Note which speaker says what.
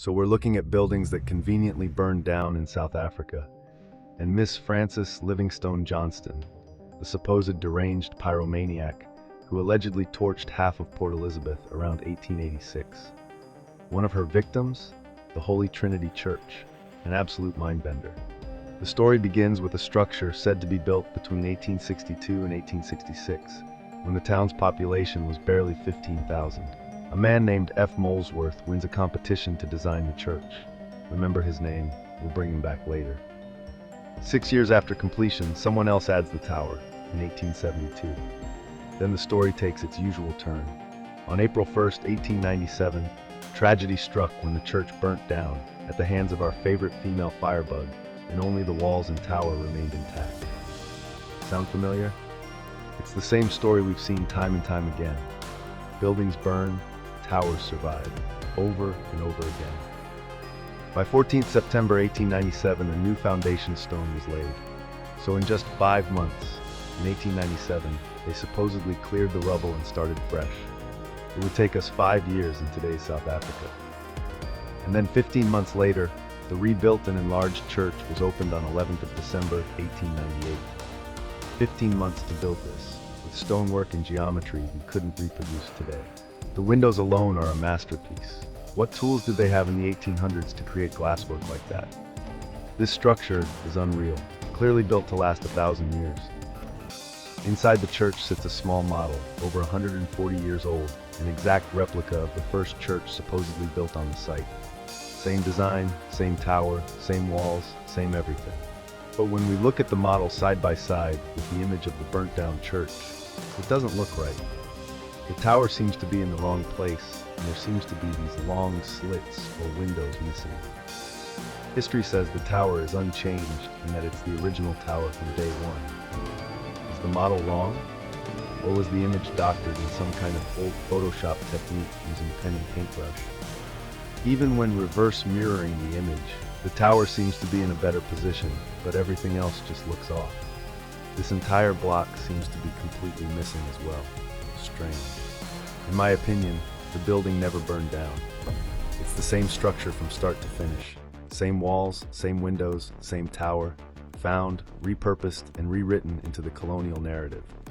Speaker 1: So we're looking at buildings that conveniently burned down in South Africa, and Miss Frances Livingstone Johnston, the supposed deranged pyromaniac who allegedly torched half of Port Elizabeth around 1886. One of her victims, the Holy Trinity Church, an absolute mindbender. The story begins with a structure said to be built between 1862 and 1866, when the town's population was barely 15,000. A man named F. Molesworth wins a competition to design the church. Remember his name, we'll bring him back later. 6 years after completion, someone else adds the tower, in 1872. Then the story takes its usual turn. On April 1st, 1897, tragedy struck when the church burnt down at the hands of our favorite female firebug, and only the walls and tower remained intact. Sound familiar? It's the same story we've seen time and time again. Buildings burn, towers survive, over and over again. By 14th September 1897, a new foundation stone was laid. So in just 5 months, in 1897, they supposedly cleared the rubble and started fresh. It would take us 5 years in today's South Africa. And then 15 months later, the rebuilt and enlarged church was opened on 11th of December 1898. 15 months to build this, with stonework and geometry we couldn't reproduce today. The windows alone are a masterpiece. What tools did they have in the 1800s to create glasswork like that? This structure is unreal, clearly built to last 1,000 years. Inside the church sits a small model, over 140 years old, an exact replica of the first church supposedly built on the site. Same design, same tower, same walls, same everything. But when we look at the model side by side with the image of the burnt down church, it doesn't look right. The tower seems to be in the wrong place, and there seems to be these long slits or windows missing. History says the tower is unchanged and that it's the original tower from day one. Is the model wrong? Or was the image doctored in some kind of old Photoshop technique using pen and paintbrush? Even when reverse mirroring the image, the tower seems to be in a better position, but everything else just looks off. This entire block seems to be completely missing as well. Strange. In my opinion, the building never burned down. It's the same structure from start to finish. Same walls, same windows, same tower, found, repurposed, and rewritten into the colonial narrative.